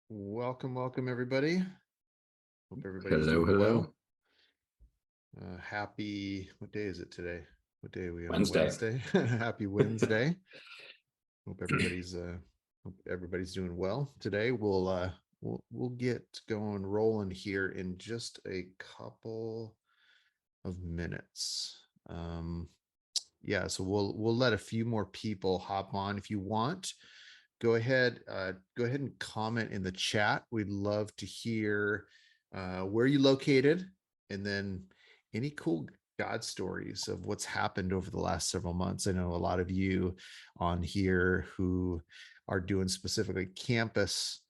Welcome everybody. Hope everybody's Hello, doing hello. well. Happy, what day is it today? What day are we on? Wednesday. Wednesday. Happy Wednesday. Hope everybody's doing well. Today we'll get going rolling here in just a couple of minutes. Yeah, so we'll let a few more people hop on. If you want, go ahead and comment in the chat. We'd love to hear where you located, and then any cool God stories of what's happened over the last several months. I know a lot of you on here who are doing specifically campus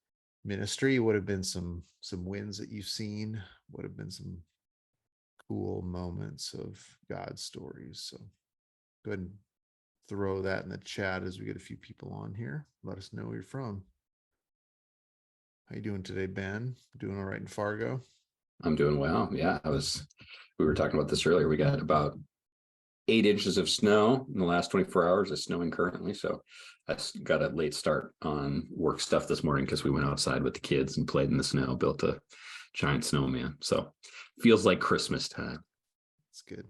ministry. Would have been some wins that you've seen. Would have been some cool moments of God stories. So go ahead and throw that in the chat as we get a few people on here. Let us know where you're from. How you doing today, Ben? Doing all right in Fargo? I'm doing well. Yeah, we were talking about this earlier. We got about 8 inches of snow in the last 24 hours. It's snowing currently. So I got a late start on work stuff this morning because we went outside with the kids and played in the snow, built a giant snowman. So feels like Christmas time. It's good.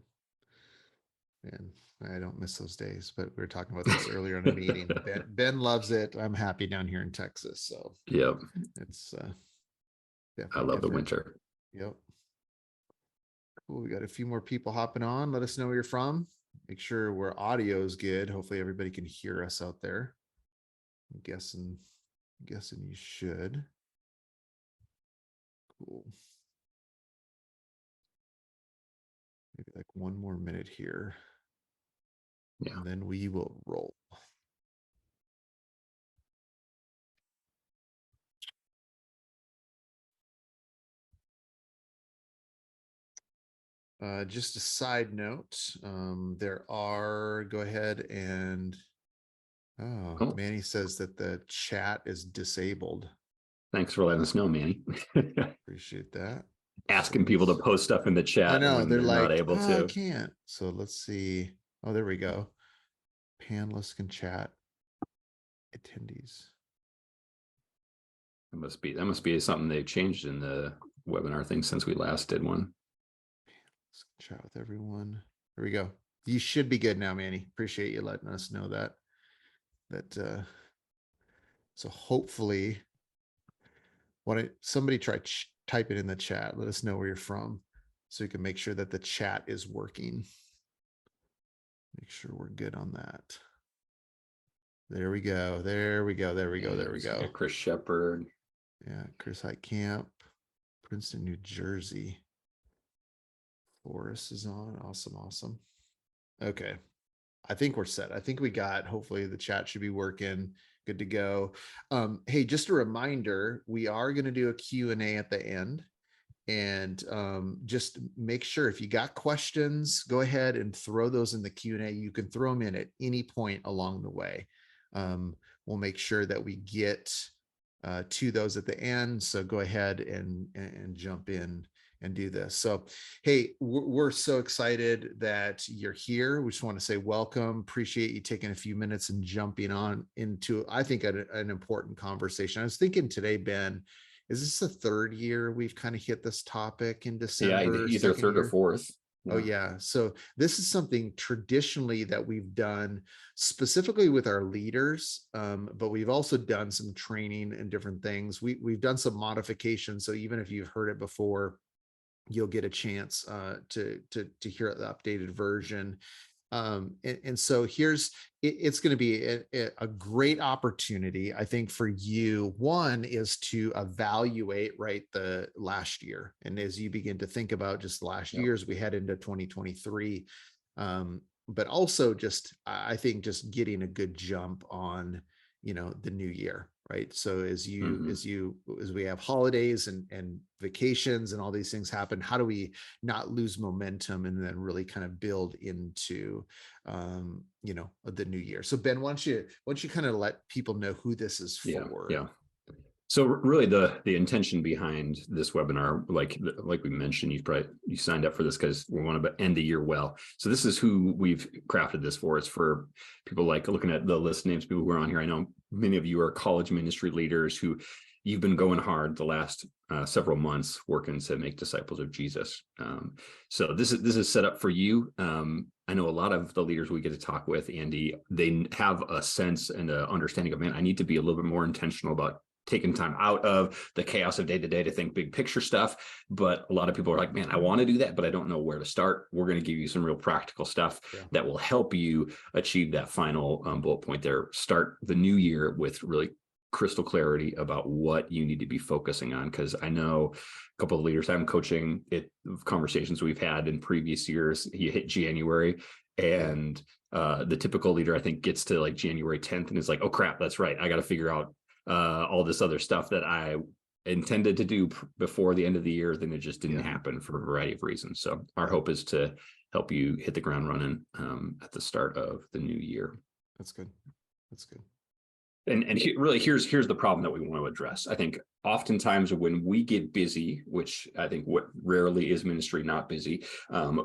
And I don't miss those days, but we were talking about this earlier in a meeting. Ben loves it. I'm happy down here in Texas. So yep. It's I love the winter. Yep. Cool. We got a few more people hopping on. Let us know where you're from. Make sure our audio is good. Hopefully everybody can hear us out there. I'm guessing you should. Cool. Maybe like one more minute here. Yeah. And then we will roll. Just a side note, go ahead and, Manny says that the chat is disabled. Thanks for letting us know, Manny. Appreciate that. Asking people to post stuff in the chat. I know, they're like, not able to. I can't. So let's see. Oh, there we go. Panelists can chat. Attendees. That must be something they've changed in the webinar thing since we last did one. Let's chat with everyone. There we go. You should be good now, Manny. Appreciate you letting us know that. So hopefully, somebody try type it in the chat. Let us know where you're from, so you can make sure that the chat is working. Make sure we're good on that. There we go. There we go. Chris Shepard. Yeah, Chris Heitkamp, Princeton, New Jersey. Forrest is on. Awesome. Okay. I think we're set. I think we got, hopefully the chat should be working. Good to go. Hey, just a reminder, we are going to do a Q&A at the end. And just make sure if you got questions, go ahead and throw those in the Q&A. You can throw them in at any point along the way. We'll make sure that we get to those at the end. So go ahead and jump in and do this. So, hey, we're so excited that you're here. We just want to say welcome. Appreciate you taking a few minutes and jumping on into, I think, an important conversation. I was thinking today, Ben, is this the third year we've kind of hit this topic in December? Yeah, either third or fourth. Yeah. Oh yeah. So this is something traditionally that we've done specifically with our leaders, but we've also done some training and different things. We've done some modifications. So even if you've heard it before, you'll get a chance to hear the updated version. And so it's going to be a great opportunity, I think, for you. One is to evaluate, right, the last year. And as you begin to think about just last year as we head into 2023, but also just, I think, just getting a good jump on, the new year. Right. So as we have holidays and vacations and all these things happen, how do we not lose momentum and then really kind of build into, the new year? So Ben, why don't you kind of let people know who this is for? Yeah. So really the intention behind this webinar, like we mentioned, you signed up for this because we want to end the year well. So this is who we've crafted this for. It's for people, like looking at the list names, people who are on here. I know many of you are college ministry leaders who, you've been going hard the last several months working to make disciples of Jesus. So this is set up for you. I know a lot of the leaders we get to talk with, Andy, they have a sense and an understanding of, man, I need to be a little bit more intentional about taking time out of the chaos of day to day to think big picture stuff. But a lot of people are like, man, I want to do that, but I don't know where to start. We're going to give you some real practical stuff that will help you achieve that final bullet point there. Start the new year with really crystal clarity about what you need to be focusing on. Because I know a couple of leaders I'm coaching, conversations we've had in previous years, you hit January and the typical leader, I think, gets to like January 10th and is like, oh crap, that's right, I got to figure out all this other stuff that I intended to do before the end of the year. Then it just didn't happen for a variety of reasons. So our hope is to help you hit the ground running at the start of the new year. That's good. That's good. And really, here's the problem that we want to address. I think oftentimes when we get busy, which I think what rarely is ministry not busy,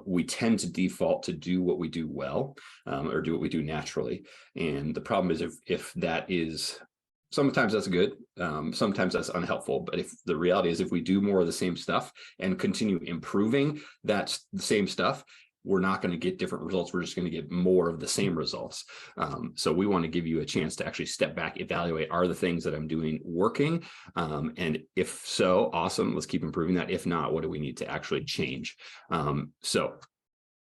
we tend to default to do what we do well, or do what we do naturally. And the problem is if that is, sometimes that's good, sometimes that's unhelpful. But if the reality is, if we do more of the same stuff and continue improving that's the same stuff, we're not going to get different results. We're just going to get more of the same results. So we want to give you a chance to actually step back, evaluate, are the things that I'm doing working? And if so, awesome, let's keep improving that. If not, what do we need to actually change? So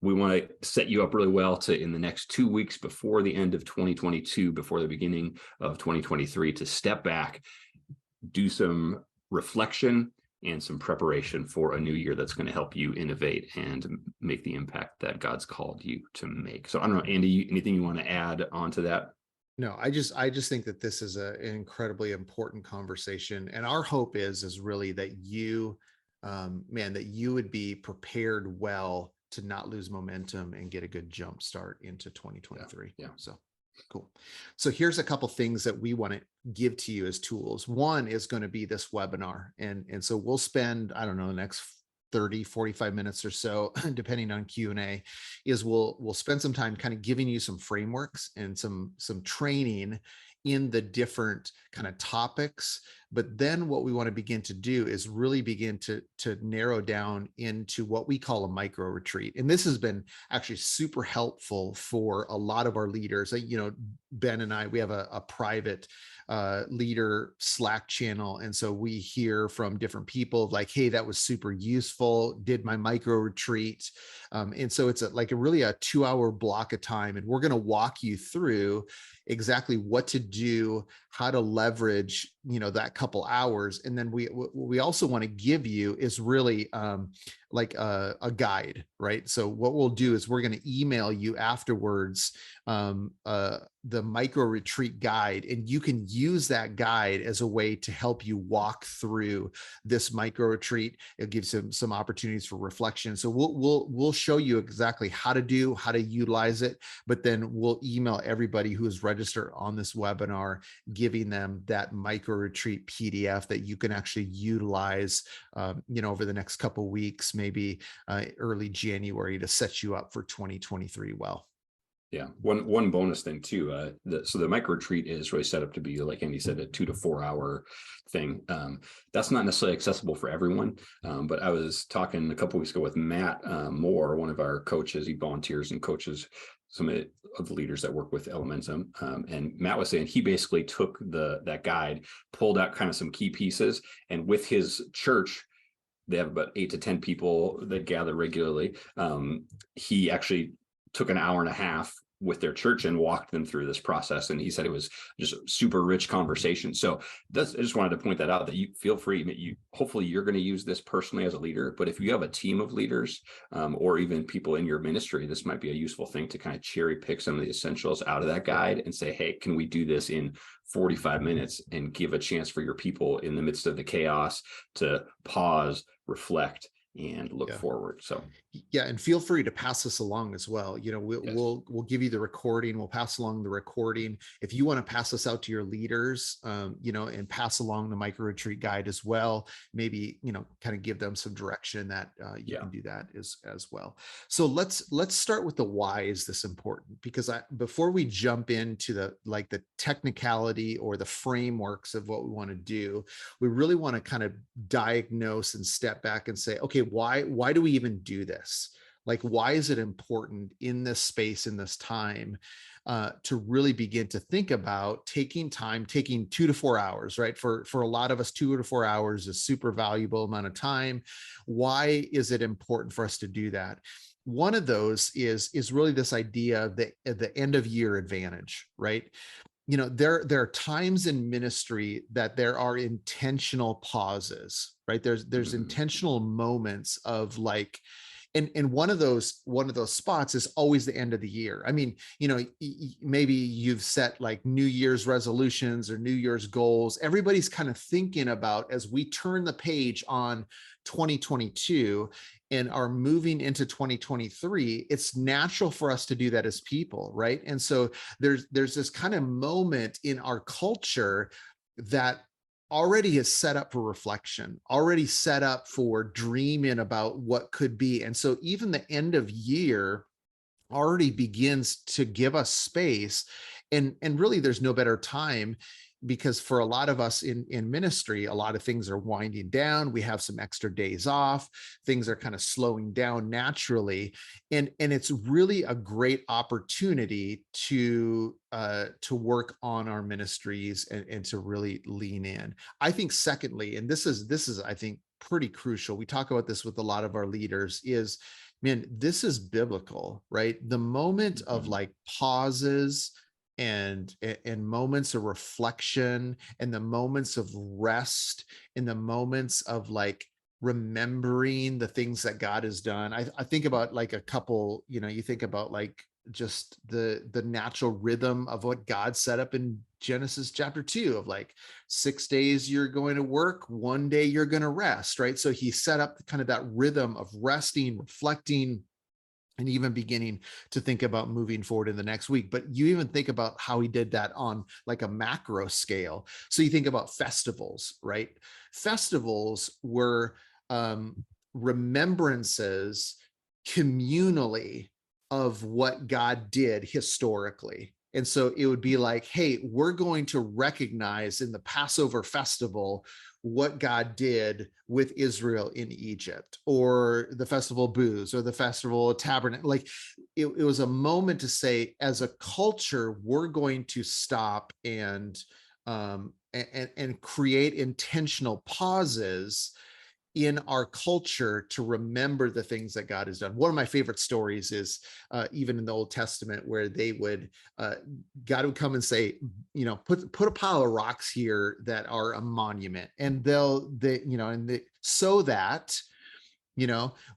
we want to set you up really well to, in the next 2 weeks before the end of 2022, before the beginning of 2023, to step back, do some reflection and some preparation for a new year that's going to help you innovate and make the impact that God's called you to make. So I don't know, Andy, anything you want to add on to that? No, I just think that this is an incredibly important conversation. And our hope is really that you, that you would be prepared well to not lose momentum and get a good jump start into 2023. Yeah. So cool. So here's a couple things that we want to give to you as tools. One is going to be this webinar. And so we'll spend, I don't know, the next 30, 45 minutes or so, depending on Q&A, is we'll spend some time kind of giving you some frameworks and some training in the different kind of topics. But then what we want to begin to do is really begin to narrow down into what we call a micro retreat. And this has been actually super helpful for a lot of our leaders. Ben and I, we have a private leader Slack channel. And so we hear from different people like, hey, that was super useful, did my micro retreat. And so it's really a 2-hour block of time. And we're going to walk you through exactly what to do, how to leverage, that couple hours. And then we also want to give you is really like a guide, right? So what we'll do is we're going to email you afterwards the micro retreat guide, and you can use that guide as a way to help you walk through this micro retreat. It gives some opportunities for reflection. So we'll show you exactly how to utilize it, but then we'll email everybody who is registered on this webinar, giving them that micro retreat PDF that you can actually utilize, over the next couple of weeks, maybe early January, to set you up for 2023 well. Yeah. One bonus thing too. So the micro retreat is really set up to be, like Andy said, a 2 to 4 hour thing. That's not necessarily accessible for everyone. But I was talking a couple of weeks ago with Matt Moore, one of our coaches. He volunteers and coaches some of the leaders that work with Elementum. And Matt was saying he basically took that guide, pulled out kind of some key pieces, and with his church, they have about 8 to 10 people that gather regularly. He actually took an hour and a half with their church and walked them through this process. And he said it was just super rich conversation. So I just wanted to point that out, that you feel free, hopefully you're going to use this personally as a leader, but if you have a team of leaders or even people in your ministry, this might be a useful thing to kind of cherry pick some of the essentials out of that guide and say, hey, can we do this in 45 minutes and give a chance for your people in the midst of the chaos to pause, reflect, and look Yeah. forward. So Yeah, and feel free to pass this along as well. We'll yes. we'll give you the recording. We'll pass along the recording. If you want to pass this out to your leaders, and pass along the micro retreat guide as well. Maybe kind of give them some direction that you can do that as well. So let's start with the why is this important? Because before we jump into the technicality or the frameworks of what we want to do, we really want to kind of diagnose and step back and say, okay, why do we even do this? Like, why is it important in this space, in this time, to really begin to think about taking 2 to 4 hours, right? For a lot of us, 2 to 4 hours is super valuable amount of time. Why is it important for us to do that? One of those is really this idea of the end of year advantage, right? There are times in ministry that there are intentional pauses, right? There's intentional moments of like, and one of those spots is always the end of the year. I mean, maybe you've set like New Year's resolutions or New Year's goals. Everybody's kind of thinking about, as we turn the page on 2022 and are moving into 2023, it's natural for us to do that as people, right? And so there's this kind of moment in our culture that already is set up for reflection, already set up for dreaming about what could be. And so even the end of year already begins to give us space. And really there's no better time, because for a lot of us in ministry, a lot of things are winding down. We have some extra days off. Things are kind of slowing down naturally. And it's really a great opportunity to work on our ministries and to really lean in. I think secondly, and this is, I think, pretty crucial. We talk about this with a lot of our leaders is, man, this is biblical, right? The moment of like pauses and moments of reflection and the moments of rest and the moments of like remembering the things that God has done. I think about like a couple, you think about like just the natural rhythm of what God set up in Genesis chapter 2 of like 6 days you're going to work, 1 day you're going to rest, right? So he set up kind of that rhythm of resting, reflecting, and even beginning to think about moving forward in the next week. But you even think about how he did that on like a macro scale. So you think about festivals, right? Festivals were remembrances communally of what God did historically. And so it would be like, hey, we're going to recognize in the Passover festival what God did with Israel in Egypt, or the Festival of Booths, or the Festival of Tabernacle. Like it was a moment to say, as a culture, we're going to stop and create intentional pauses in our culture to remember the things that God has done. One of my favorite stories is even in the Old Testament, where they would, God would come and say, put a pile of rocks here that are a monument, and so that,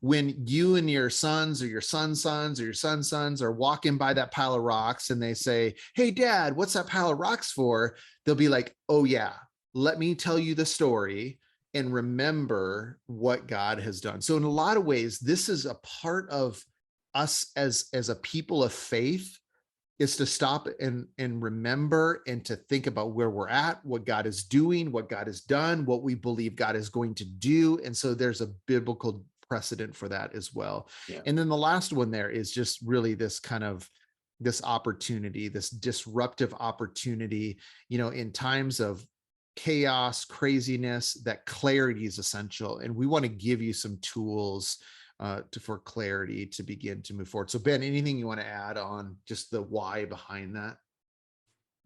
when you and your sons or your son's sons or your son's sons are walking by that pile of rocks and they say, hey, Dad, what's that pile of rocks for? They'll be like, oh yeah, let me tell you the story and remember what God has done. So in a lot of ways, this is a part of us as a people of faith, is to stop and remember and to think about where we're at, what God is doing, what God has done, what we believe God is going to do. And so there's a biblical precedent for that as well. Yeah. And then the last one there is just really this kind of this opportunity, this disruptive opportunity, in times of chaos, craziness, that clarity is essential. And we want to give you some tools for clarity to begin to move forward. So Ben, anything you want to add on just the why behind that?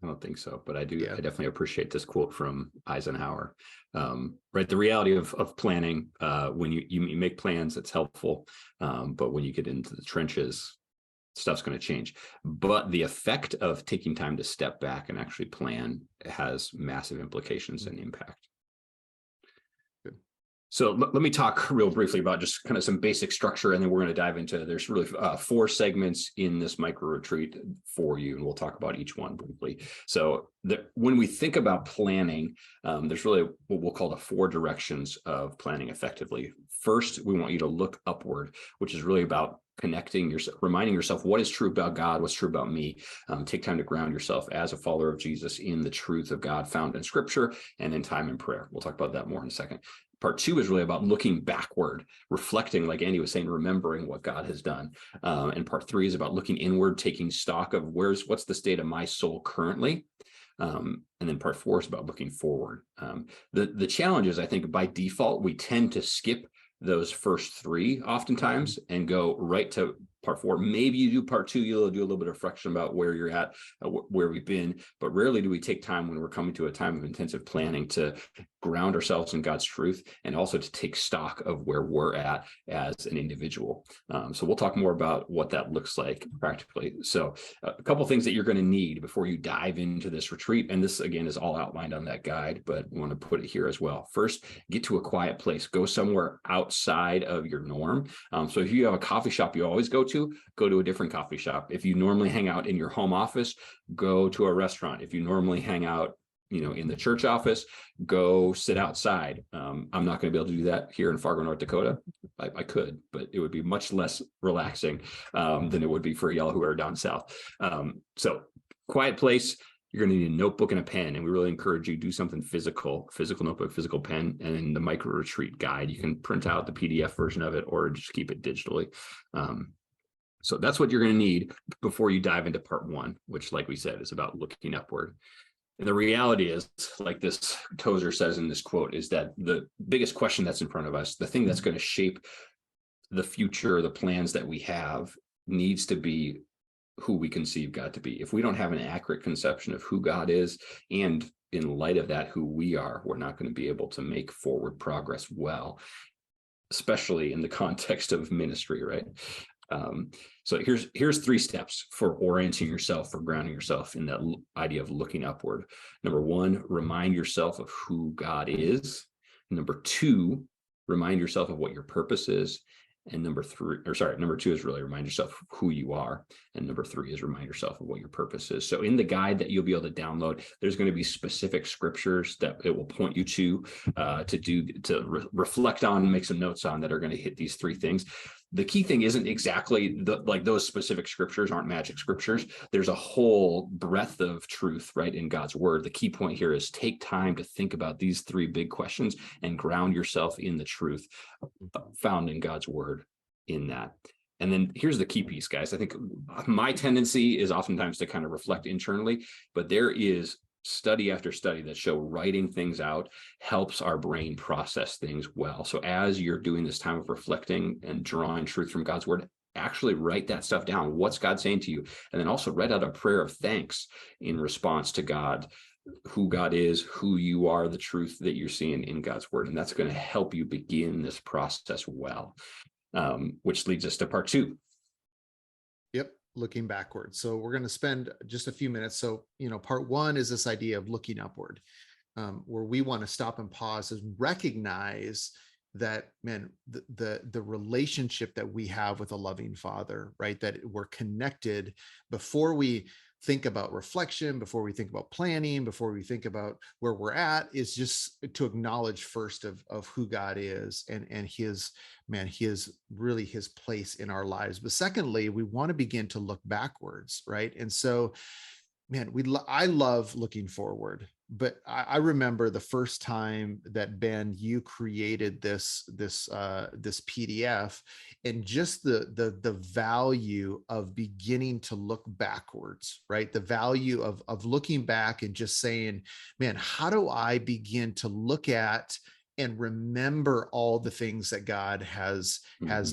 I don't think so, but I do. Yeah. I definitely appreciate this quote from Eisenhower. Right, the reality of planning, when you make plans, it's helpful, but when you get into the trenches, stuff's going to change. But the effect of taking time to step back and actually plan has massive implications and impact. Good. So let me talk real briefly about just kind of some basic structure, and then we're going to dive into, there's really 4 segments in this micro retreat for you, and we'll talk about each one briefly. So when we think about planning, there's really what we'll call the 4 directions of planning effectively. First, we want you to look upward, which is really about connecting yourself, reminding yourself what is true about God, what's true about me. Take time to ground yourself as a follower of Jesus in the truth of God found in Scripture and in time and prayer. We'll talk about that more in a second. Part two is really about looking backward, reflecting, like Andy was saying, remembering what God has done. And part three is about looking inward, taking stock of what's the state of my soul currently. And then part four is about looking forward. The challenge is, I think by default, we tend to skip those first three oftentimes and go right to part four. Maybe you do part two, you'll do a little bit of reflection about where you're at, where we've been, but rarely do we take time when we're coming to a time of intensive planning to ground ourselves in God's truth and also to take stock of where we're at as an individual. So we'll talk more about what that looks like practically. So a couple of things that you're going to need before you dive into this retreat. And this, again, is all outlined on that guide, but we want to put it here as well. First, get to a quiet place. Go somewhere outside of your norm. So if you have a coffee shop you always go to a different coffee shop. If you normally hang out in your home office, go to a restaurant. If you normally hang out in the church office, go sit outside. I'm not going to be able to do that here in Fargo, North Dakota. I could, but it would be much less relaxing than it would be for y'all who are down south. So quiet place. You're going to need a notebook and a pen, and we really encourage you to do something physical notebook, physical pen, and in the micro retreat guide, you can print out the PDF version of it or just keep it digitally. So that's what you're going to need before you dive into part one, which, like we said, is about looking upward. And the reality is, like this Tozer says in this quote, is that the biggest question that's in front of us, the thing that's going to shape the future, the plans that we have, needs to be who we conceive God to be. If we don't have an accurate conception of who God is, and in light of that, who we are, we're not going to be able to make forward progress well, especially in the context of ministry, right? So here's 3 steps for orienting yourself, for grounding yourself in that idea of looking upward. Number 1, remind yourself of who God is. Number 2, remind yourself of what your purpose is. And number 2 is really remind yourself of who you are. And number 3 is remind yourself of what your purpose is. So in the guide that you'll be able to download, there's going to be specific scriptures that it will point you to reflect on, make some notes on, that are going to hit these 3 things. The key thing isn't exactly like those specific scriptures aren't magic scriptures. There's a whole breadth of truth, right, in God's word. The key point here is take time to think about these 3 big questions and ground yourself in the truth found in God's word in that. And then here's the key piece, guys. I think my tendency is oftentimes to kind of reflect internally, but there is study after study that show writing things out helps our brain process things well. So as you're doing this time of reflecting and drawing truth from God's word, actually write that stuff down. What's God saying to you? And then also write out a prayer of thanks in response to God, who God is, who you are, the truth that you're seeing in God's word. And that's going to help you begin this process well, which leads us to part 2. Yep. Looking backwards. So we're going to spend just a few minutes. So, part 1 is this idea of looking upward, where we want to stop and pause and recognize that, man, the relationship that we have with a loving Father, right? That we're connected before we think about reflection, before we think about planning, before we think about where we're at, is just to acknowledge first of who God is and his really his place in our lives. But secondly, we want to begin to look backwards, right? And so, man, I love looking forward, but I remember the first time that, Ben, you created this PDF, and just the value of beginning to look backwards, right? The value of looking back and just saying, man, how do I begin to look at and remember all the things that God has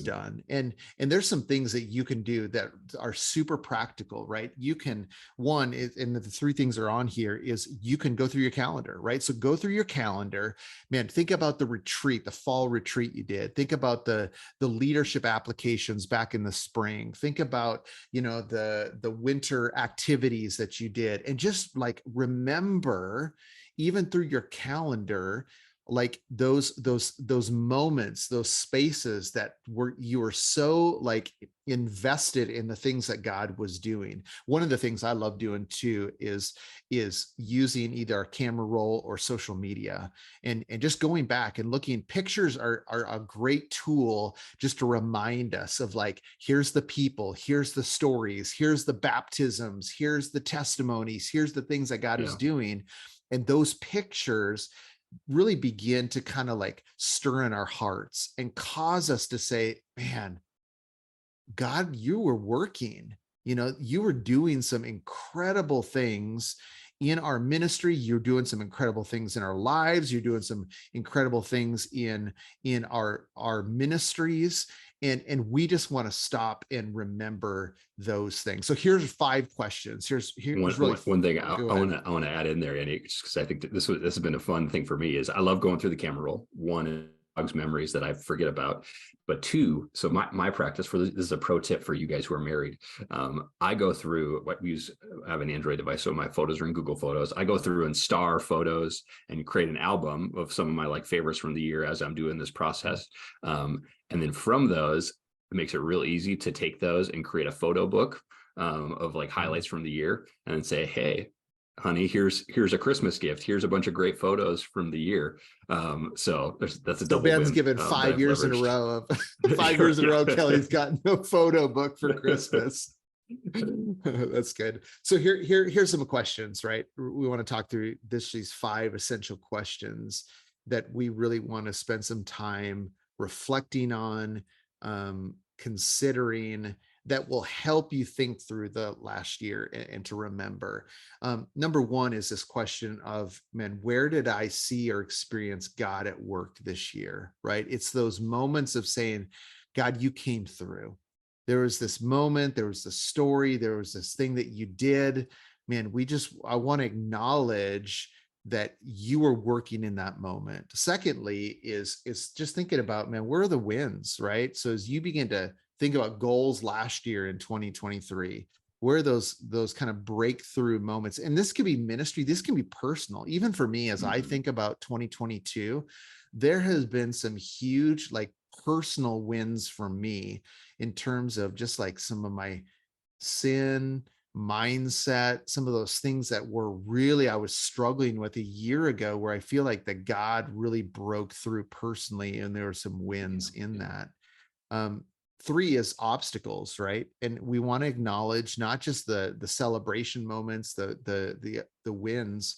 done. And there's some things that you can do that are super practical, right? You can, one, and the 3 things are on here, is you can go through your calendar, right? So go through your calendar, man, think about the retreat, the fall retreat you did. Think about the leadership applications back in the spring. Think about, the winter activities that you did, and just like remember, even through your calendar, like those moments, those spaces that you were so like invested in the things that God was doing. One of the things I love doing too is using either a camera roll or social media, and just going back and looking. Pictures are a great tool just to remind us of like, here's the people, here's the stories, here's the baptisms, here's the testimonies, here's the things that God is doing. And those pictures really begin to kind of like stir in our hearts and cause us to say, man, God, you were working, you were doing some incredible things in our ministry. You're doing some incredible things in our lives. You're doing some incredible things in our ministries. And we just want to stop and remember those things. So here's 5 questions. Here's really one thing I want to add in there, Andy, because I think that this has been a fun thing for me, is I love going through the camera roll. One, dogs memories that I forget about, but 2, so my practice for this is a pro tip for you guys who are married. I go through I have an Android device, so my photos are in Google Photos. I go through and star photos and create an album of some of my like favorites from the year as I'm doing this process. And then from those, it makes it real easy to take those and create a photo book of like highlights from the year, and then say, hey, honey, here's a Christmas gift. Here's a bunch of great photos from the year. So that's a double Ben's win, given 5 years in a row of 5 years in a row. Kelly's got no photo book for Christmas. That's good. So here's some questions, right? We want to talk through these 5 essential questions that we really want to spend some time reflecting on, considering, that will help you think through the last year and to remember. Number 1 is this question of, man, where did I see or experience God at work this year, right? It's those moments of saying, God, you came through. There was this moment, there was this story, there was this thing that you did. Man, I want to acknowledge that you were working in that moment. Secondly, is just thinking about, man, where are the wins, right? So as you begin to think about goals last year in 2023, where are those kind of breakthrough moments? And this could be ministry, this can be personal. Even for me, as I think about 2022, there has been some huge like personal wins for me in terms of just like some of my sin mindset, some of those things that I was struggling with a year ago, where I feel like that God really broke through personally, and there were some wins in that. 3 is obstacles, right? And we want to acknowledge not just the celebration moments, the wins,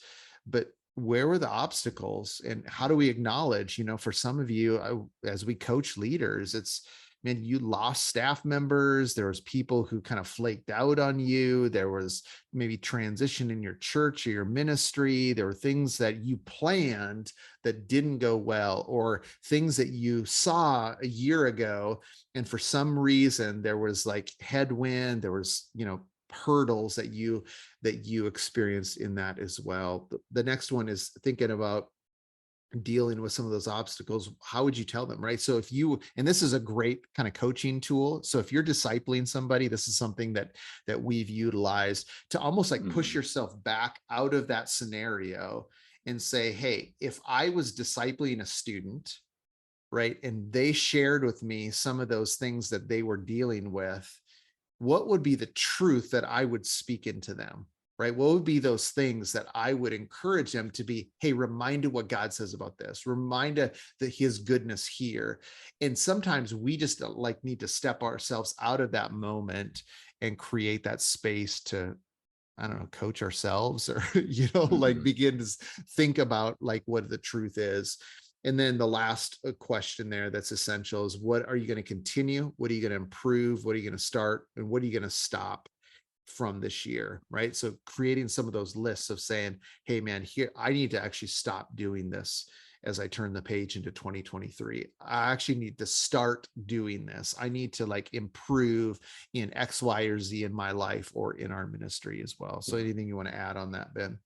but where were the obstacles, and how do we acknowledge, for some of you, as we coach leaders, it's, man, you lost staff members. There was people who kind of flaked out on you. There was maybe transition in your church or your ministry. There were things that you planned that didn't go well, or things that you saw a year ago, and for some reason there was like headwind. There was, hurdles that you experienced in that as well. The next one is thinking about dealing with some of those obstacles. How would you tell them, right? So and this is a great kind of coaching tool. So if you're discipling somebody, this is something that we've utilized to almost like push yourself back out of that scenario and say, hey, if I was discipling a student, right, and they shared with me some of those things that they were dealing with, what would be the truth that I would speak into them? Right? What would be those things that I would encourage them to be, hey, reminded what God says about this, reminded that his goodness here. And sometimes we just like need to step ourselves out of that moment and create that space to, I don't know, coach ourselves, or, like begin to think about like what the truth is. And then the last question there that's essential is, what are you going to continue? What are you going to improve? What are you going to start? And what are you going to stop from this year, right? So creating some of those lists of saying, hey man, here, I need to actually stop doing this as I turn the page into 2023. I actually need to start doing this. I need to like improve in X, Y, or Z in my life or in our ministry as well. So anything you want to add on that, Ben?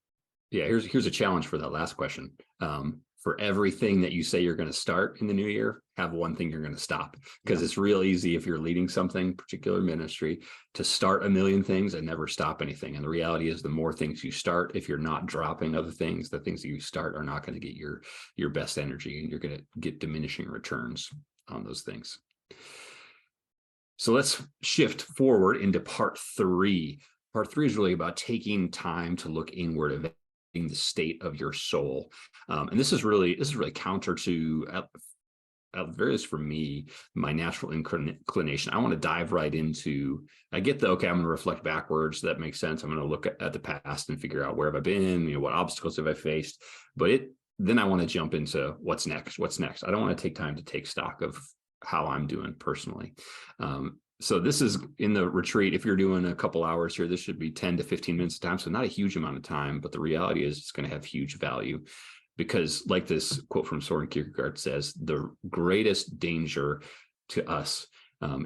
Yeah, here's a challenge for that last question. For everything that you say you're going to start in the new year, have one thing you're going to stop, because Yeah. it's real easy if you're leading something, particular ministry, to start a million things and never stop anything. And the reality is, the more things you start, if you're not dropping other things, the things that you start are not going to get your best energy, and you're going to get diminishing returns on those things. So let's shift forward into part 3. Part 3 is really about taking time to look inward, evaluating the state of your soul. And this is really counter to, at various for me, my natural inclination. I want to dive right into, I get the, okay, I'm going to reflect backwards. That makes sense. I'm going to look at the past and figure out where have I been, what obstacles have I faced, but then I want to jump into what's next. I don't want to take time to take stock of how I'm doing personally. So this is in the retreat. If you're doing a couple hours here, this should be 10 to 15 minutes of time. So not a huge amount of time, but the reality is it's going to have huge value, because like this quote from Soren Kierkegaard says, the greatest danger to us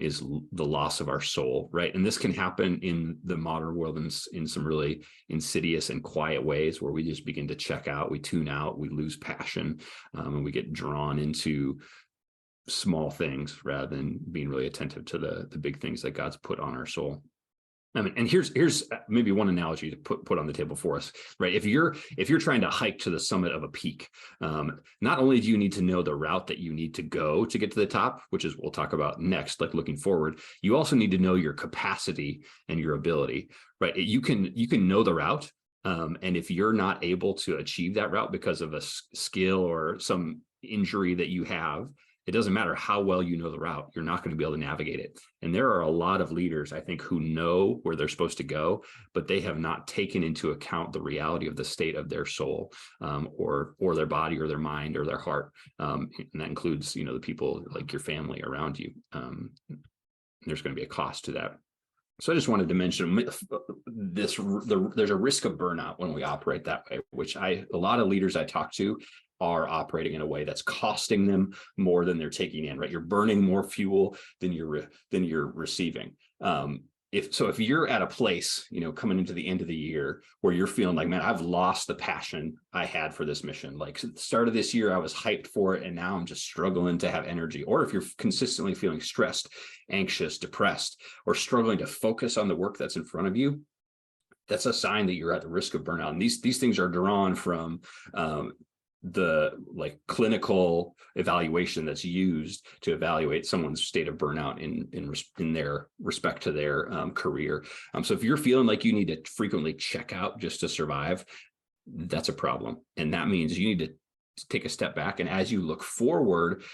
is the loss of our soul, right? And this can happen in the modern world in some really insidious and quiet ways, where we just begin to check out, we tune out, we lose passion, and we get drawn into small things rather than being really attentive to the big things that God's put on our soul. I mean, and here's maybe one analogy to put on the table for us, right? If you're trying to hike to the summit of a peak, not only do you need to know the route that you need to go to get to the top, which is we'll talk about next, like looking forward, you also need to know your capacity and your ability, right? You can know the route, and if you're not able to achieve that route because of a skill or some injury that you have, it doesn't matter how well you know the route, you're not going to be able to navigate it. And there are a lot of leaders, I think, who know where they're supposed to go, but they have not taken into account the reality of the state of their soul, or their body or their mind or their heart. And that includes, the people like your family around you. There's going to be a cost to that. So I just wanted to mention this, there's a risk of burnout when we operate that way, which a lot of leaders I talk to are operating in a way that's costing them more than they're taking in, right? You're burning more fuel than you're receiving. If you're at a place, coming into the end of the year where you're feeling like, man, I've lost the passion I had for this mission. Like at the start of this year, I was hyped for it, and now I'm just struggling to have energy. Or if you're consistently feeling stressed, anxious, depressed, or struggling to focus on the work that's in front of you, that's a sign that you're at the risk of burnout. And these things are drawn from the clinical evaluation that's used to evaluate someone's state of burnout in their respect to their career. So if you're feeling like you need to frequently check out just to survive, that's a problem. And that means you need to take a step back. And as you look forward,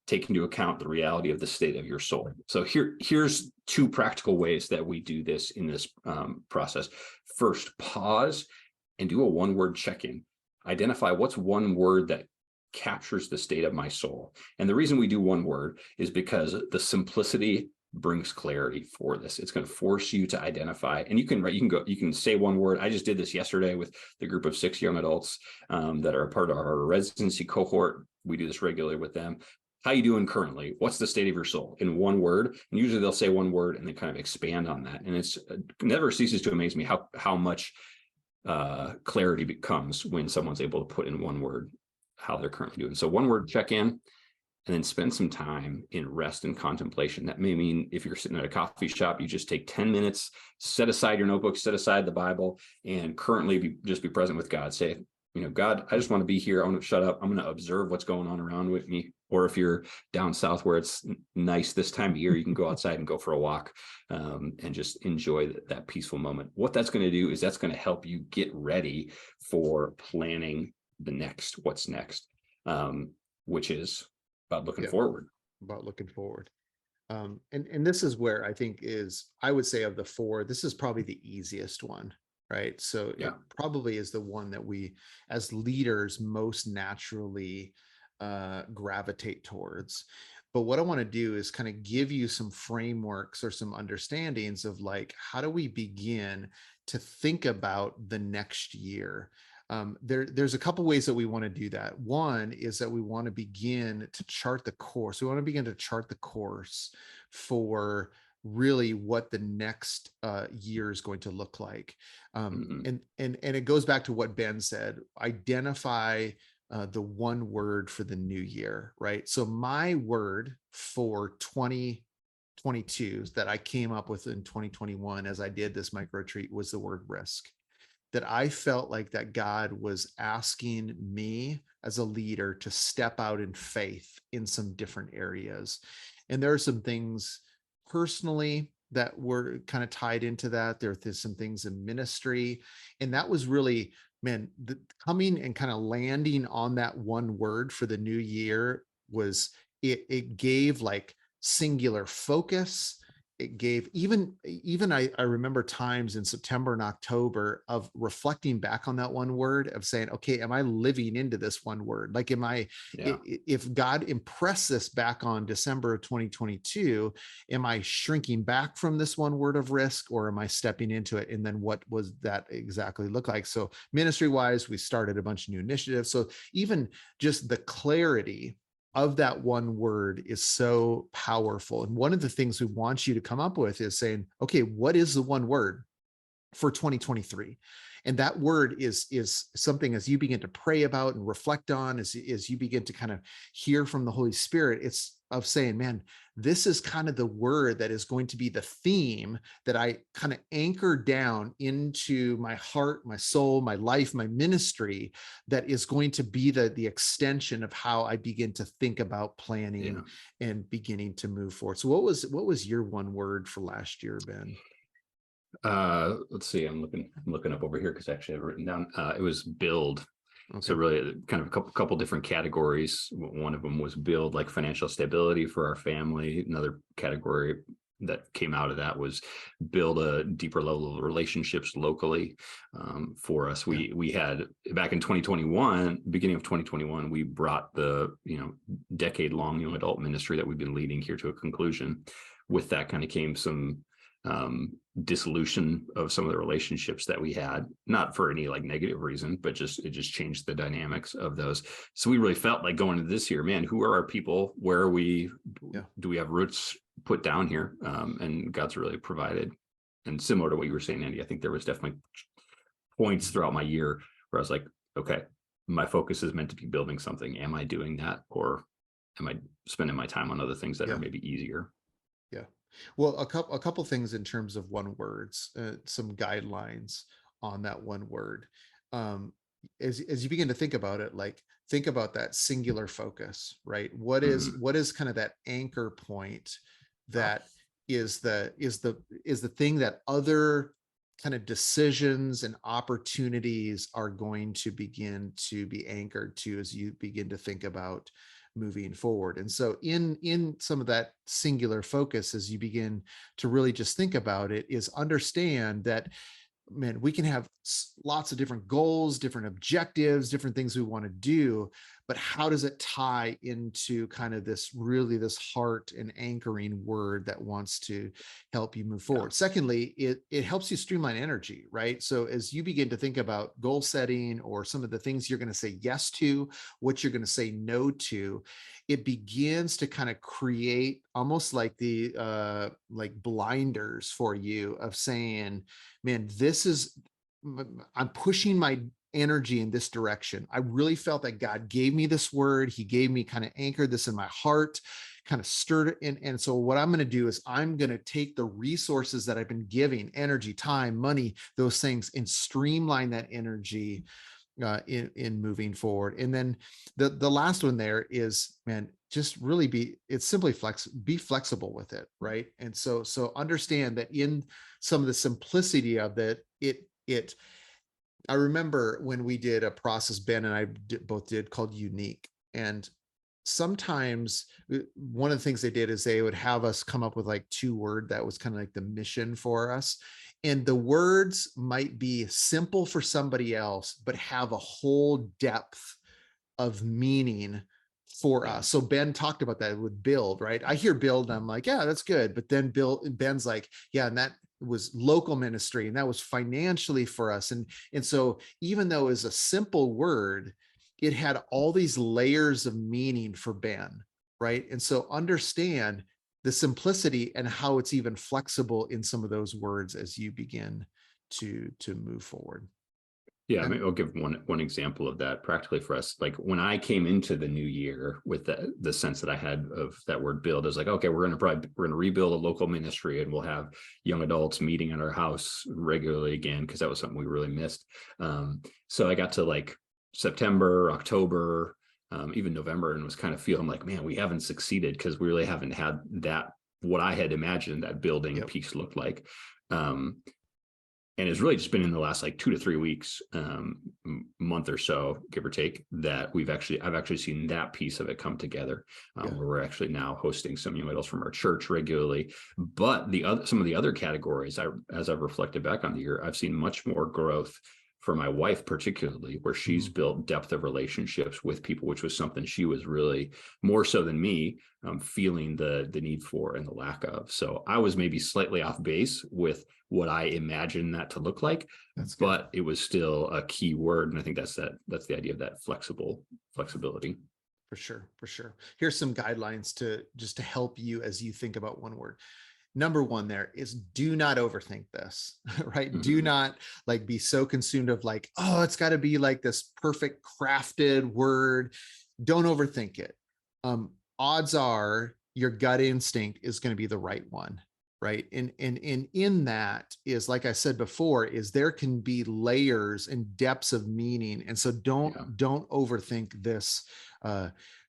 take into account the reality of the state of your soul. So here's 2 practical ways that we do this in this process. First, pause and do a one-word check-in. Identify what's one word that captures the state of my soul. And the reason we do one word is because the simplicity brings clarity for this. It's going to force you to identify, and you can say one word. I just did this yesterday with the group of 6 young adults that are a part of our residency cohort. We do this regularly with them. How you doing currently? What's the state of your soul? In one word. And usually they'll say one word and then kind of expand on that. And it never ceases to amaze me how much clarity becomes when someone's able to put in one word how they're currently doing. So one word check-in, and then spend some time in rest and contemplation. That may mean if you're sitting at a coffee shop, you just take 10 minutes, set aside your notebook, set aside the Bible, and currently just be present with God. Say, God, I just want to be here. I want to shut up. I'm going to observe what's going on around with me. Or if you're down south where it's nice this time of year, you can go outside and go for a walk and just enjoy that peaceful moment. What that's going to do is that's going to help you get ready for planning what's next, which is about looking forward. About looking forward. And this is where I think I would say of the 4, this is probably the easiest one, right? So it probably is the one that we as leaders most naturally gravitate towards. But what I want to do is kind of give you some frameworks or some understandings of how do we begin to think about the next year. There's a couple ways that we want to do that. One is that we want to begin to chart the course. We want to begin to chart the course for really what the next year is going to look like. Mhm. And it goes back to what Ben said: identify the one word for the new year, right? So my word for 2022 that I came up with in 2021 as I did this micro retreat was the word risk. That I felt like that God was asking me as a leader to step out in faith in some different areas. And there are some things personally that were kind of tied into that. There's some things in ministry. And that was really, man, coming and kind of landing on that one word for the new year was, it gave like singular focus. It gave even I remember times in September and October of reflecting back on that one word, of saying, okay, am I living into this one word? Like, am I, Yeah. if God impressed this back on December of 2022, am I shrinking back from this one word of risk, or am I stepping into it? And then what was that exactly look like? So ministry wise, we started a bunch of new initiatives. So even just the clarity of that one word is so powerful. And one of the things we want you to come up with is saying, okay, what is the one word for 2023? And that word is something, as you begin to pray about and reflect on, as you begin to kind of hear from the Holy Spirit, it's of saying, man, this is kind of the word that is going to be the theme that I kind of anchor down into my heart, my soul, my life, my ministry, that is going to be the extension of how I begin to think about planning Yeah. and beginning to move forward. So what was your one word for last year, Ben? Let's see. I'm looking up over here because actually I've written down. It was build. So Okay. really, kind of a couple different categories. One of them was build, like financial stability for our family. Another category that came out of that was build a deeper level of relationships locally. For us, Yeah. we had back in 2021, beginning of 2021, we brought the decade long young adult ministry that we've been leading here to a conclusion. With that kind of came some dissolution of some of the relationships that we had, not for any like negative reason, but just it just changed the dynamics of those. So we really felt like going into this year, man, who are our people? Where are we? Yeah. Do we have roots put down here? And God's really provided. And similar to what you were saying, Andy, I think there was definitely points throughout my year where I was like, okay, my focus is meant to be building something. Am I doing that, or am I spending my time on other things that are Yeah. maybe easier? Yeah. Well, a couple things in terms of one words, some guidelines on that one word. Um, as you begin to think about it, like, think about that singular focus, right? Mhm. What is kind of that anchor point that is the thing that other kind of decisions and opportunities are going to begin to be anchored to as you begin to think about moving forward. And so in some of that singular focus, as you begin to really just think about it, is understand that, man, we can have lots of different goals, different objectives, different things we want to do, but how does it tie into kind of this heart and anchoring word that wants to help you move Yeah. forward? Secondly, it helps you streamline energy, right? So as you begin to think about goal setting, or some of the things you're going to say yes to, what you're going to say no to, it begins to kind of create almost like the like blinders for you, of saying, man, I'm pushing my energy in this direction. I really felt that God gave me this word. He gave me, kind of anchored this in my heart, kind of stirred it. And so what I'm going to do is I'm going to take the resources that I've been giving, energy, time, money, those things, and streamline that energy in moving forward. And then the last one there is, man, just really it's simply be flexible with it, right? And so understand that in some of the simplicity of it, I remember when we did a process, Ben and I both did, called Unique. And sometimes one of the things they did is they would have us come up with like two word that was kind of like the mission for us. And the words might be simple for somebody else, but have a whole depth of meaning for Yeah. us. So Ben talked about that with build, right? I hear build and I'm like, yeah, that's good. But then Ben's like, yeah, and that was local ministry, and that was financially for us. And so even though it was a simple word, it had all these layers of meaning for Ben, right? And so understand, the simplicity and how it's even flexible in some of those words as you begin to move forward. Yeah, And I'll give one example of that practically for us. Like when I came into the new year with the sense that I had of that word build, I was like, okay, we're gonna rebuild a local ministry, and we'll have young adults meeting at our house regularly again, because that was something we really missed. So I got to like September, October, even November, and was kind of feeling like, man, we haven't succeeded, because we really haven't had that, what I had imagined that building Yep. piece looked like. And it's really just been in the last like 2 to 3 weeks, month or so, give or take, that I've actually seen that piece of it come together, Yeah. where we're actually now hosting some young adults from our church regularly. But some of the other categories, as I've reflected back on the year, I've seen much more growth for my wife, particularly, where she's built depth of relationships with people, which was something she was really, more so than me, feeling the need for and the lack of. So I was maybe slightly off base with what I imagined that to look like, but it was still a key word. And I think that's the idea of that flexibility. For sure. For sure. Here's some guidelines to help you as you think about one word. Number one there is, do not overthink this, right? Mm-hmm. Do not like be so consumed of like, oh, it's got to be like this perfect crafted word. Don't overthink it. Odds are your gut instinct is going to be the right one, right? And in that is, like I said before, is there can be layers and depths of meaning. And so don't overthink this.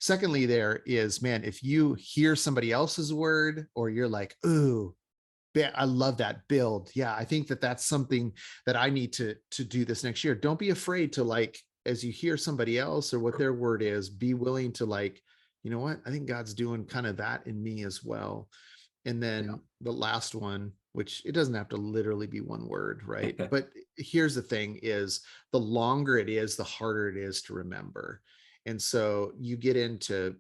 Secondly, there is, man, if you hear somebody else's word, or you're like, ooh, I love that build. Yeah, I think that's something that I need to do this next year. Don't be afraid to, like, as you hear somebody else or what their word is, be willing to like, you know what? I think God's doing kind of that in me as well. And then the last one, which it doesn't have to literally be one word, right? But here's the thing is, the longer it is, the harder it is to remember. And so you get into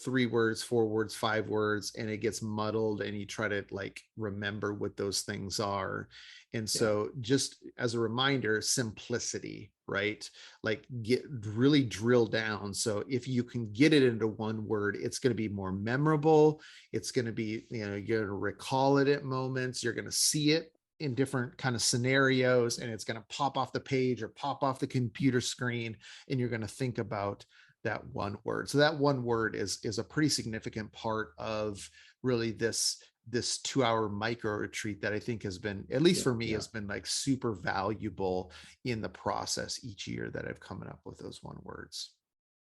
3 words, 4 words, 5 words, and it gets muddled, and you try to like remember what those things are. And so just as a reminder, simplicity, right? Like get really drill down. So if you can get it into one word, it's going to be more memorable. It's going to be, you're going to recall it at moments. You're going to see it in different kind of scenarios, and it's going to pop off the page or pop off the computer screen, and you're going to think about that one word. So that one word is a pretty significant part of really this 2-hour micro retreat that I think has been, at least for me, has been like super valuable in the process each year that I've come up with those one words.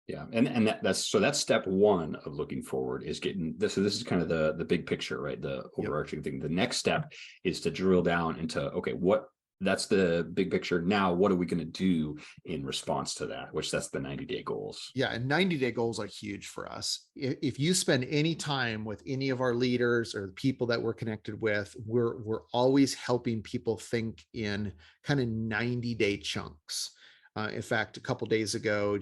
Yeah. And that's step one of looking forward, is getting this. So this is kind of the big picture, right? The overarching thing. The next step is to drill down into, okay, that's the big picture. Now, what are we going to do in response to that? Which that's the 90-day goals. Yeah. And 90-day goals are huge for us. If you spend any time with any of our leaders or the people that we're connected with, we're always helping people think in kind of 90-day chunks. In fact, a couple of days ago,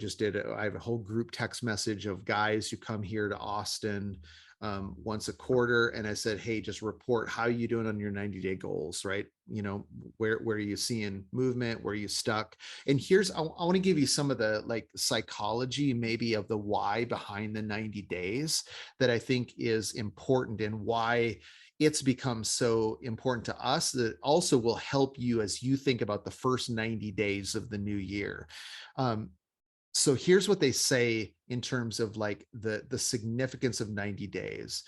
I have a whole group text message of guys who come here to Austin once a quarter. And I said, hey, just report how you doing on your 90-day goals, right? Where are you seeing movement? Where are you stuck? And I want to give you some of the like psychology maybe of the why behind the 90 days that I think is important, and why it's become so important to us, that also will help you as you think about the first 90 days of the new year. So here's what they say in terms of like the significance of 90 days.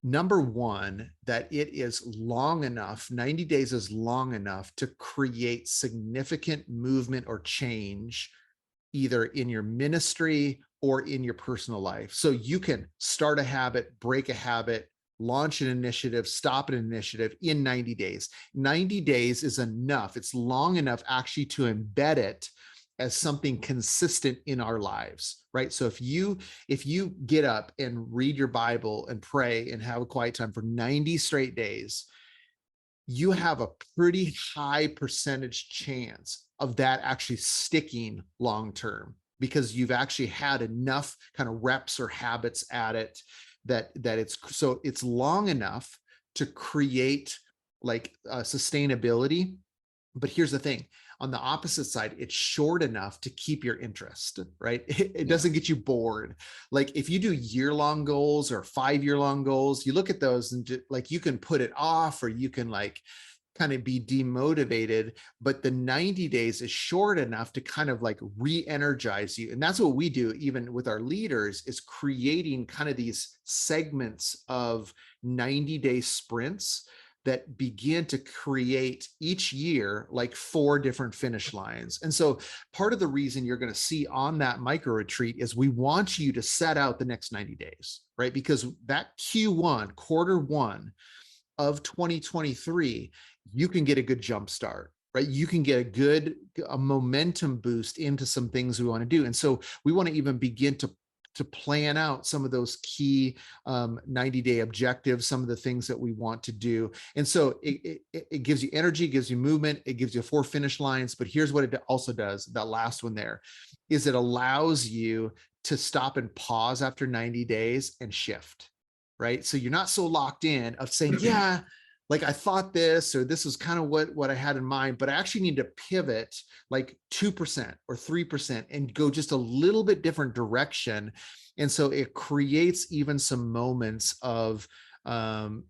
Number one, that it is long enough, 90 days is long enough to create significant movement or change, either in your ministry or in your personal life. So you can start a habit, break a habit, launch an initiative, stop an initiative in 90 days. 90 days is enough. It's long enough actually to embed it as something consistent in our lives, right? So if you get up and read your Bible and pray and have a quiet time for 90 straight days, you have a pretty high percentage chance of that actually sticking long term, because you've actually had enough kind of reps or habits at it that it's long enough to create like sustainability. But here's the thing, on the opposite side, it's short enough to keep your interest, right? It Yeah. doesn't get you bored. Like if you do year-long goals or 5-year-long goals, you look at those and like you can put it off, or you can like kind of be demotivated, but the 90 days is short enough to kind of like re-energize you. And that's what we do even with our leaders, is creating kind of these segments of 90-day sprints that begin to create each year like 4 different finish lines. And so part of the reason you're going to see on that micro retreat is we want you to set out the next 90 days, right? Because that Q1, quarter one of 2023, you can get a good jump start, right? You can get a momentum boost into some things we want to do. And so we want to even begin to plan out some of those key 90-day objectives, some of the things that we want to do. And so it gives you energy, gives you movement, it gives you 4 finish lines. But here's what it also does, that last one there, is it allows you to stop and pause after 90 days and shift, right? So you're not so locked in of saying, yeah, like I thought this, or this was kind of what I had in mind, but I actually need to pivot like 2% or 3% and go just a little bit different direction. And so it creates even some moments of, some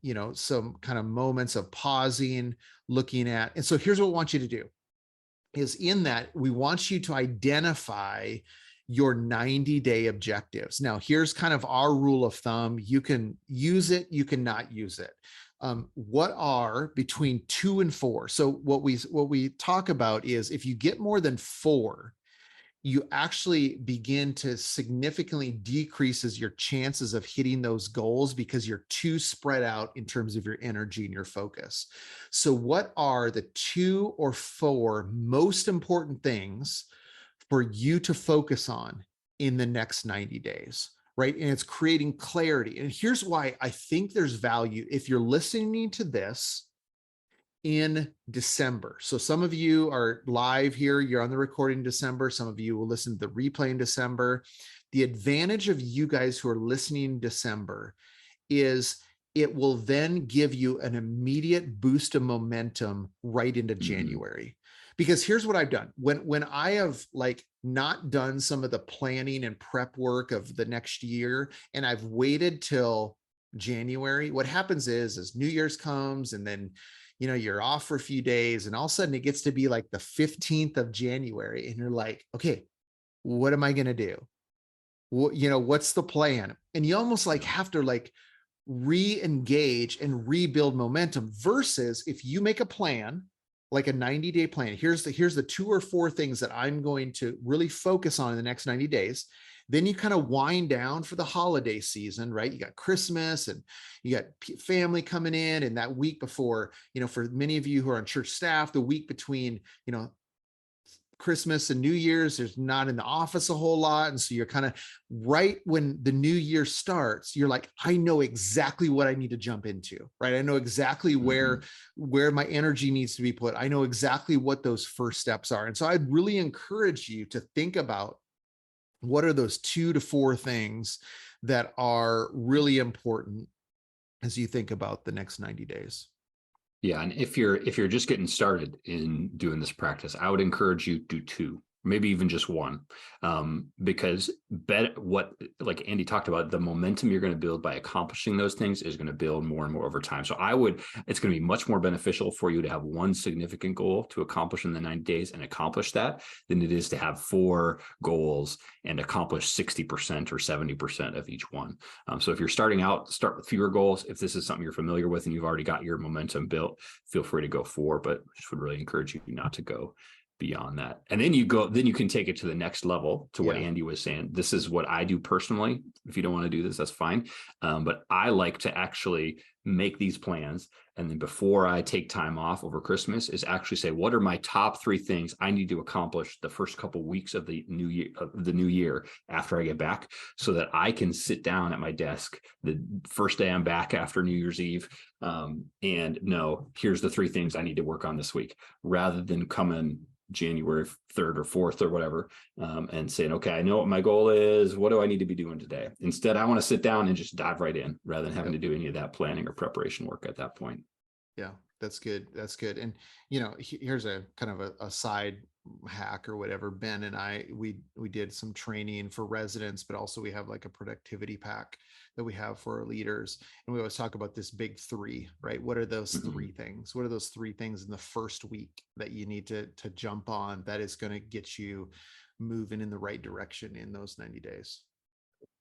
kind of moments of pausing, looking at. And so here's what we want you to do is, in that, we want you to identify your 90-day objectives. Now, here's kind of our rule of thumb. You can use it, you cannot use it. What are between 2 and 4? So what we talk about is, if you get more than 4, you actually begin to significantly decreases your chances of hitting those goals, because you're too spread out in terms of your energy and your focus. So what are the 2 or 4 most important things for you to focus on in the next 90 days? Right. And it's creating clarity. And here's why I think there's value if you're listening to this in December. So some of you are live here, you're on the recording in December. Some of you will listen to the replay in December. The advantage of you guys who are listening in December is it will then give you an immediate boost of momentum right into January. Because here's what I've done. When I have like not done some of the planning and prep work of the next year, and I've waited till January, what happens is New Year's comes, and then, you're off for a few days, and all of a sudden it gets to be like the 15th of January, and you're like, okay, what am I going to do? What's the plan? And you almost like have to like re-engage and rebuild momentum, versus if you make a plan, like a 90-day plan. Here's the 2 or 4 things that I'm going to really focus on in the next 90 days. Then you kind of wind down for the holiday season, right? You got Christmas, and you got family coming in, and that week before, for many of you who are on church staff, the week between, Christmas and New Year's, there's not in the office a whole lot. And so you're kind of right when the new year starts, you're like, I know exactly what I need to jump into, right? I know exactly where my energy needs to be put. I know exactly what those first steps are. And so I'd really encourage you to think about, what are those 2 to 4 things that are really important as you think about the next 90 days? Yeah, and if you're just getting started in doing this practice, I would encourage you to do 2, maybe even just 1, because like Andy talked about, the momentum you're going to build by accomplishing those things is going to build more and more over time. So it's going to be much more beneficial for you to have 1 significant goal to accomplish in the 90 days and accomplish that, than it is to have 4 goals and accomplish 60% or 70% of each one. So if you're starting out, start with fewer goals. If this is something you're familiar with and you've already got your momentum built, feel free to go 4, but just would really encourage you not to go beyond that. And then you can take it to the next level, to what Andy was saying. This is what I do personally. If you don't want to do this, that's fine. But I like to actually make these plans. And then before I take time off over Christmas, is actually say, what are my top 3 things I need to accomplish the first couple weeks of the new year after I get back, so that I can sit down at my desk the first day I'm back after New Year's Eve, and know, here's the 3 things I need to work on this week, rather than coming January 3rd or 4th or whatever, and saying, okay, I know what my goal is. What do I need to be doing today? Instead, I want to sit down and just dive right in, rather than having to do any of that planning or preparation work at that point. Yeah. That's good. That's good. And here's a kind of a side hack or whatever. Ben and I, we did some training for residents, but also we have like a productivity pack that we have for our leaders. And we always talk about this big three, right? What are those Mhm. three things? What are those three things in the first week that you need to jump on that is going to get you moving in the right direction in those 90 days?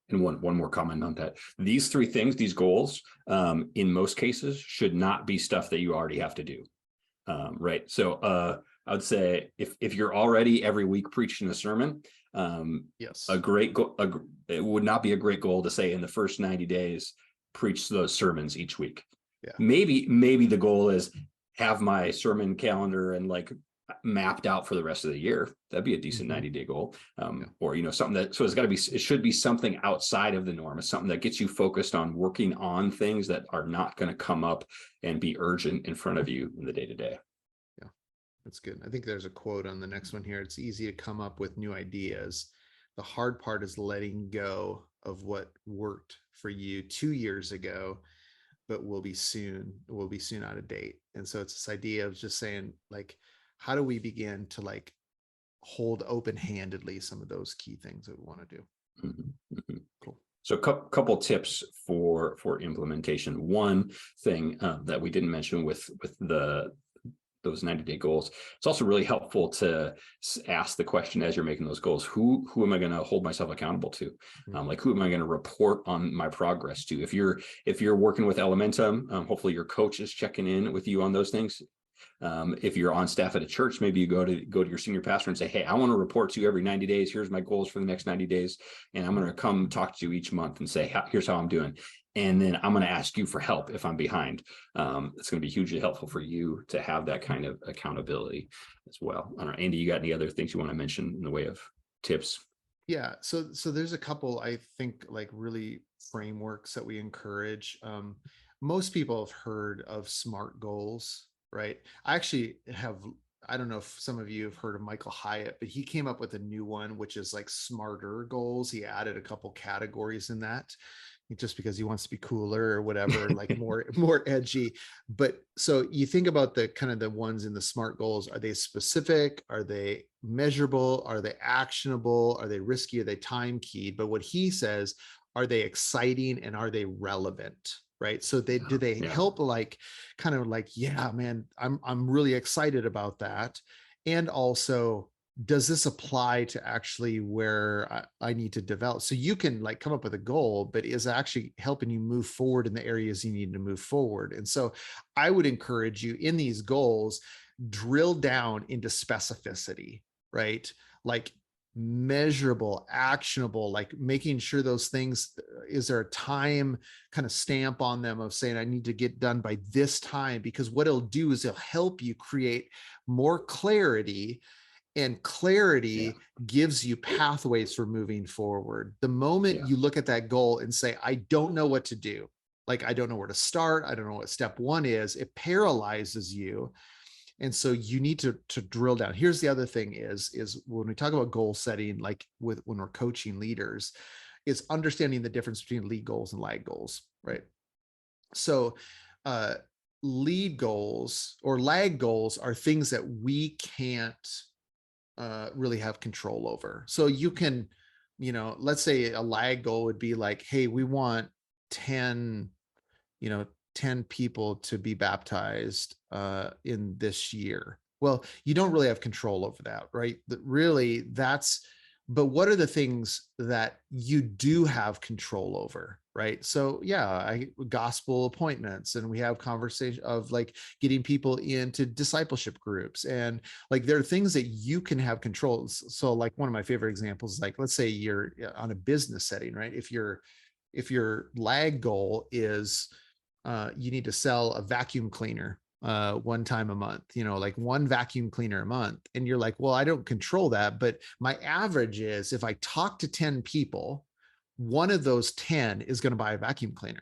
And one more comment on that. These three things, these goals, in most cases, should not be stuff that you already have to do. Right. So I would say if you're already every week preaching a sermon, Yes. a great goal, it would not be a great goal to say in the first 90 days, preach those sermons each week. Yeah. Maybe the goal is have my sermon calendar and like mapped out for the rest of the year. That'd be a decent 90-day goal. Yeah. Or something that, so it should be something outside of the norm. It's something that gets you focused on working on things that are not going to come up and be urgent in front of you in the day-to-day. Yeah, that's good. I think there's a quote on the next one here. It's easy to come up with new ideas. The hard part is letting go of what worked for you 2 years ago, but will be soon out of date. And so it's this idea of just saying, like, how do we begin to like hold open-handedly some of those key things that we want to do? Mm-hmm. Mm-hmm. Cool. So a couple tips for implementation. One thing that we didn't mention with those 90-day goals, it's also really helpful to ask the question as you're making those goals, who am I going to hold myself accountable to? Like, who am I going to report on my progress to? If you're working with Elementum, hopefully your coach is checking in with you on those things. If you're on staff at a church, maybe you go to your senior pastor and say, hey, I want to report to you every 90 days. Here's my goals for the next 90 days. And I'm going to come talk to you each month and say, here's how I'm doing. And then I'm going to ask you for help if I'm behind. It's going to be hugely helpful for you to have that kind of accountability as well. I don't know, Andy, you got any other things you want to mention in the way of tips? Yeah. So there's a couple, I think, like really frameworks that we encourage. Most people have heard of SMART goals, right? I actually have, I don't know if some of you have heard of Michael Hyatt, but he came up with a new one, which is like smarter goals. He added a couple categories in that just because he wants to be cooler or whatever, like more edgy. But so you think about the kind of the ones in the SMART goals. Are they specific? Are they measurable? Are they actionable? Are they risky? Are they time keyed? But what he says, are they exciting and are they relevant? Right. So do they help, like kind of like, yeah, man, I'm really excited about that. And also, does this apply to actually where I need to develop? So you can like come up with a goal, but is actually helping you move forward in the areas you need to move forward. And so I would encourage you in these goals, drill down into specificity, right? Like measurable, actionable, like making sure those things, is there a time kind of stamp on them of saying, I need to get done by this time? Because what it'll do is it'll help you create more clarity, and clarity gives you pathways for moving forward. The moment you look at that goal and say, I don't know what to do, like, I don't know where to start, I don't know what step one is, it paralyzes you. And so you need to drill down. Here's the other thing is when we talk about goal setting, like when we're coaching leaders, is understanding the difference between lead goals and lag goals, right? So lead goals or lag goals are things that we can't really have control over. So you can, let's say a lag goal would be like, hey, we want 10, 10 people to be baptized in this year. Well, you don't really have control over that, right? Really, but what are the things that you do have control over, right? So yeah, gospel appointments, and we have conversation of like getting people into discipleship groups, and like there are things that you can have control. So like one of my favorite examples is like, let's say you're on a business setting, right? If your lag goal is you need to sell a vacuum cleaner one time a month, like one vacuum cleaner a month. And you're like, well, I don't control that. But my average is if I talk to 10 people, one of those 10 is going to buy a vacuum cleaner.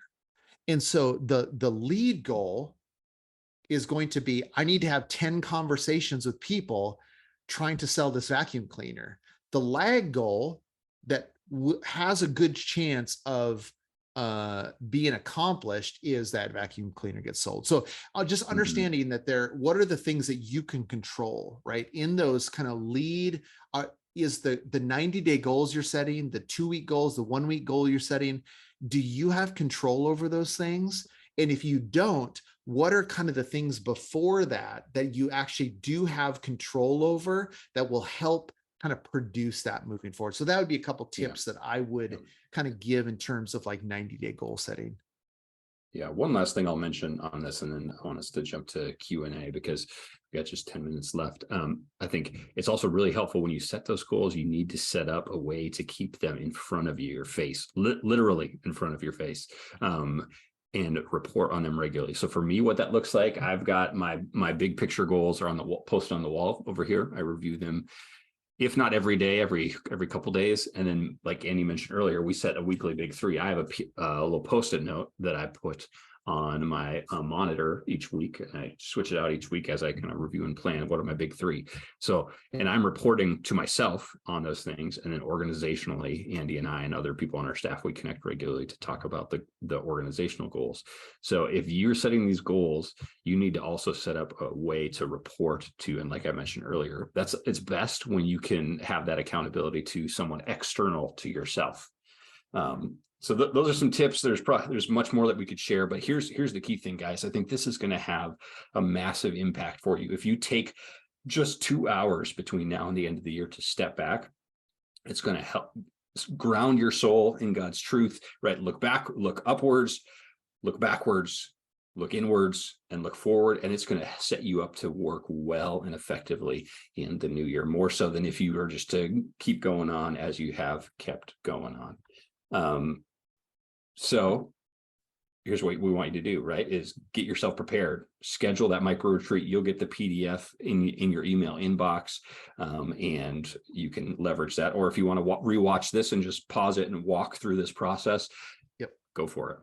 And so the lead goal is going to be, I need to have 10 conversations with people trying to sell this vacuum cleaner. The lag goal that has a good chance of being accomplished is that vacuum cleaner gets sold. So just Mhm. understanding that what are the things that you can control, right? In those kind of lead, is the 90-day goals you're setting, the 2-week goals, the 1-week goal you're setting, do you have control over those things? And if you don't, what are kind of the things before that that you actually do have control over that will help kind of produce that moving forward? So that would be a couple Yeah. tips that I would kind of give in terms of like 90-day goal setting. Yeah, one last thing I'll mention on this, and then I want us to jump to Q&A because we got just 10 minutes left. I think it's also really helpful when you set those goals, you need to set up a way to keep them in front of your face, literally in front of your face, and report on them regularly. So for me, what that looks like, I've got my big picture goals are on the wall, posted on the wall over here. I review them, if not every day, every couple days. And then, like Andy mentioned earlier, we set a weekly big three. I have a little post-it note that I put on my monitor each week, and I switch it out each week as I kind of review and plan what are my big three. So, and I'm reporting to myself on those things, and then organizationally, Andy and I and other people on our staff, we connect regularly to talk about the organizational goals. So if you're setting these goals, you need to also set up a way to report to, and like I mentioned earlier, it's best when you can have that accountability to someone external to yourself. So those are some tips. There's much more that we could share, but here's the key thing, guys. I think this is going to have a massive impact for you. If you take just 2 hours between now and the end of the year to step back, it's going to help ground your soul in God's truth, right? Look back, look upwards, look backwards, look inwards, and look forward. And it's going to set you up to work well and effectively in the new year, more so than if you were just to keep going on as you have kept going on. So here's what we want you to do, right? Is get yourself prepared, schedule that micro retreat. You'll get the PDF in your email inbox, and you can leverage that. Or if you want to rewatch this and just pause it and walk through this process, yep, go for it.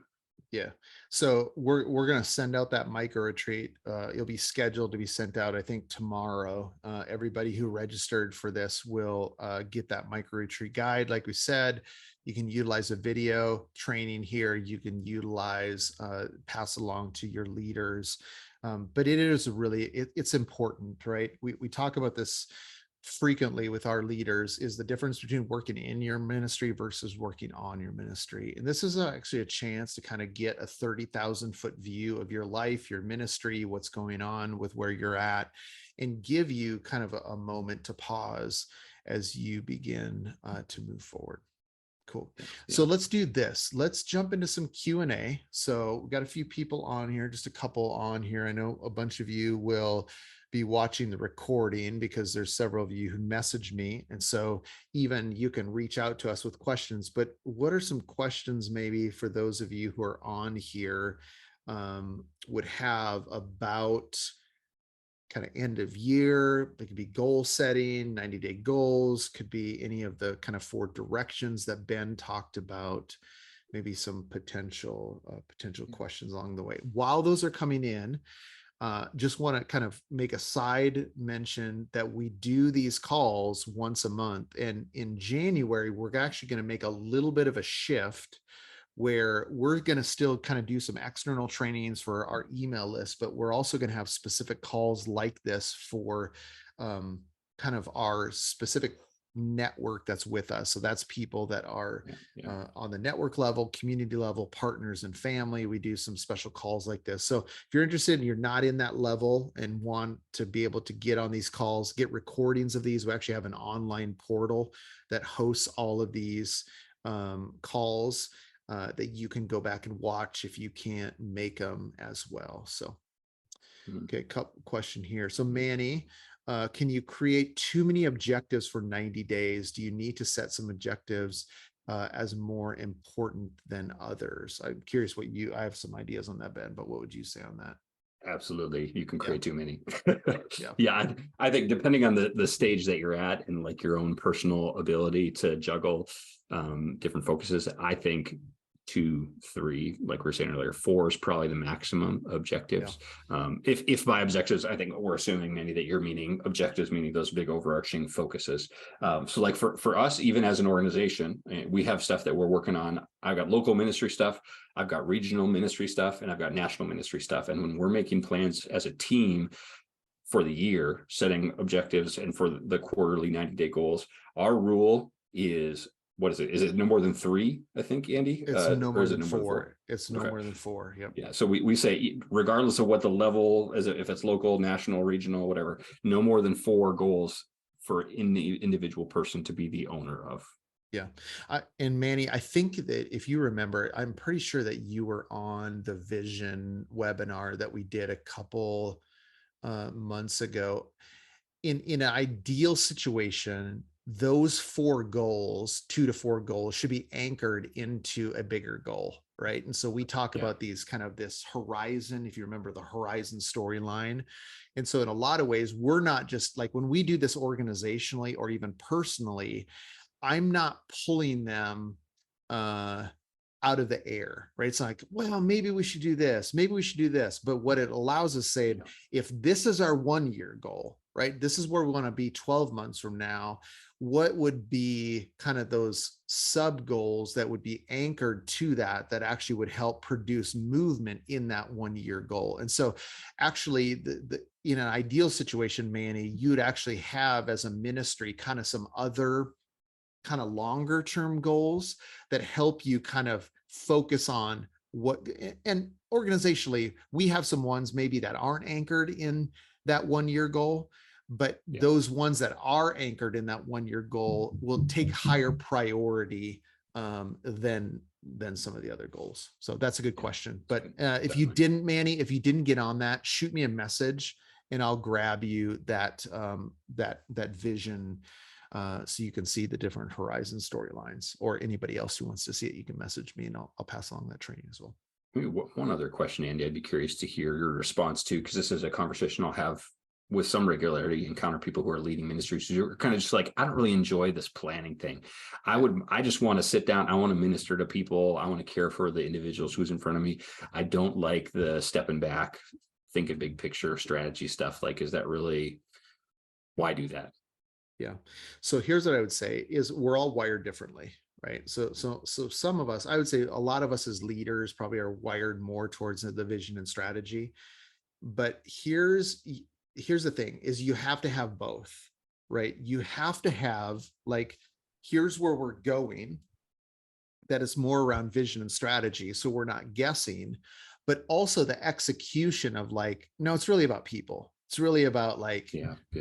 Yeah. So we're going to send out that micro retreat. It'll be scheduled to be sent out, I think, tomorrow. Everybody who registered for this will get that micro retreat guide. Like we said, you can utilize a video training here. You can utilize, pass along to your leaders. But it is really, it's important, right? We talk about this frequently with our leaders, is the difference between working in your ministry versus working on your ministry. And this is actually a chance to kind of get a 30,000-foot view of your life, your ministry, what's going on with where you're at, and give you kind of a moment to pause as you begin to move forward. Cool. Yeah. So let's do this. Let's jump into some Q&A. So we've got a few people on here, just a couple on here. I know a bunch of you will be watching the recording because there's several of you who messaged me. And so even you can reach out to us with questions, but what are some questions maybe for those of you who are on here would have about kind of end of year? It could be goal setting, 90-day goals, could be any of the kind of 4 directions that Ben talked about, maybe some potential questions along the way. While those are coming in, just want to kind of make a side mention that we do these calls once a month. And in January, we're actually going to make a little bit of a shift where we're going to still kind of do some external trainings for our email list, but we're also going to have specific calls like this for kind of our specific network that's with us. So that's people that are on the network level, community level, partners and family. We do some special calls like this. So if you're interested and you're not in that level and want to be able to get on these calls, get recordings of these, we actually have an online portal that hosts all of these calls that you can go back and watch if you can't make them as well. So, okay, question here. So Manny, can you create too many objectives for 90 days? Do you need to set some objectives as more important than others? I'm curious I have some ideas on that, Ben, but what would you say on that? Absolutely. You can create too many. Yeah. I think depending on the stage that you're at and like your own personal ability to juggle different focuses, I think 2, 3, like we were saying earlier, 4 is probably the maximum objectives. If by objectives, I think we're assuming, Mandy, that you're meaning objectives, meaning those big overarching focuses. So like for us, even as an organization, we have stuff that we're working on. I've got local ministry stuff, I've got regional ministry stuff, and I've got national ministry stuff. And when we're making plans as a team for the year, setting objectives and for the quarterly 90-day goals, our rule is, what is it? Is it no more than 3? I think, Andy. It's no Or more is it than no more than 4. It's no Okay. more than 4. Yep. Yeah. So we say, regardless of what the level is, if it's local, national, regional, whatever, no more than 4 goals for the individual person to be the owner of. Yeah. And Manny, I think that if you remember, I'm pretty sure that you were on the vision webinar that we did a couple months ago. In an ideal situation, those 4 goals, 2 to 4 goals, should be anchored into a bigger goal, right? And so we talk about these kind of this horizon, if you remember the horizon storyline. And so in a lot of ways, we're not just like, when we do this organizationally or even personally, I'm not pulling them out of the air, right? It's like, well, maybe we should do this, maybe we should do this. But what it allows us to say, if this is our 1-year goal, right? This is where we want to be 12 months from now. What would be kind of those sub goals that would be anchored to that actually would help produce movement in that 1-year goal? And so actually in an ideal situation, Manny, you'd actually have as a ministry kind of some other kind of longer term goals that help you kind of focus on what, and organizationally, we have some ones maybe that aren't anchored in that 1-year goal, but those ones that are anchored in that 1-year goal will take higher priority than some of the other goals. So that's a good question. But if you didn't, Manny, if you didn't get on that, shoot me a message and I'll grab you that vision so you can see the different horizon storylines, or anybody else who wants to see it, you can message me and I'll pass along that training as well. One other question, Andy, I'd be curious to hear your response to, because this is a conversation I'll have with some regularity, encounter people who are leading ministries who are kind of just like, I don't really enjoy this planning thing. I just want to sit down. I want to minister to people. I want to care for the individuals who's in front of me. I don't like the stepping back, thinking big picture strategy stuff. Like, is that really, why do that? Yeah. So here's what I would say is we're all wired differently, right? So some of us, I would say a lot of us as leaders probably are wired more towards the vision and strategy. But here's the thing is you have to have both, right? You have to have like, here's where we're going. That is more around vision and strategy. So we're not guessing, but also the execution of like, no, it's really about people. It's really about like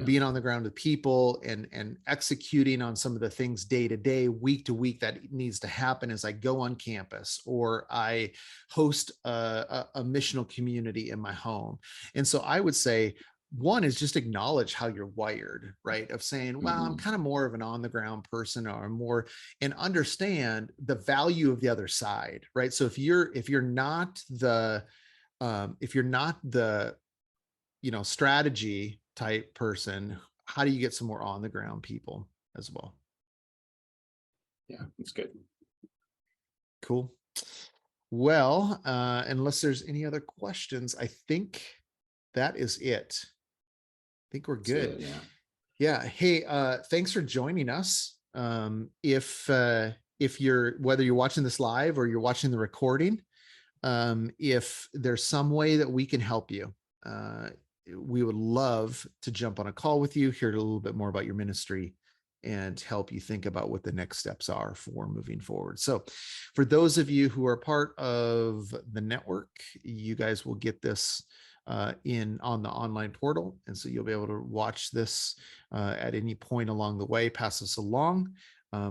being on the ground with people and executing on some of the things day to day, week to week that needs to happen as I go on campus or I host a missional community in my home. And so I would say, one is just acknowledge how you're wired, right? Of saying, well, I'm kind of more of an on the ground person or more, and understand the value of the other side, right? So if you're not the strategy type person, how do you get some more on the ground people as well? Yeah, that's good. Cool. Well, unless there's any other questions, I think that is it. I think we're good. Yeah. Hey, thanks for joining us. If you're, whether you're watching this live or you're watching the recording, if there's some way that we can help you, we would love to jump on a call with you, hear a little bit more about your ministry, and help you think about what the next steps are for moving forward. So for those of you who are part of the network, you guys will get this on the online portal. And so you'll be able to watch this at any point along the way, pass this along.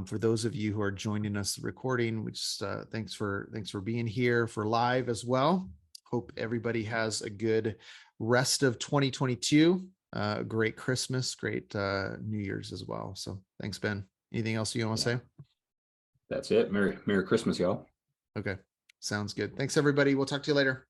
For those of you who are joining us recording, which thanks for being here for live as well. Hope everybody has a good rest of 2022. Great Christmas, great New Year's as well. So thanks, Ben. Anything else you want to say? That's it. Merry Christmas, y'all. Okay. Sounds good. Thanks, everybody. We'll talk to you later.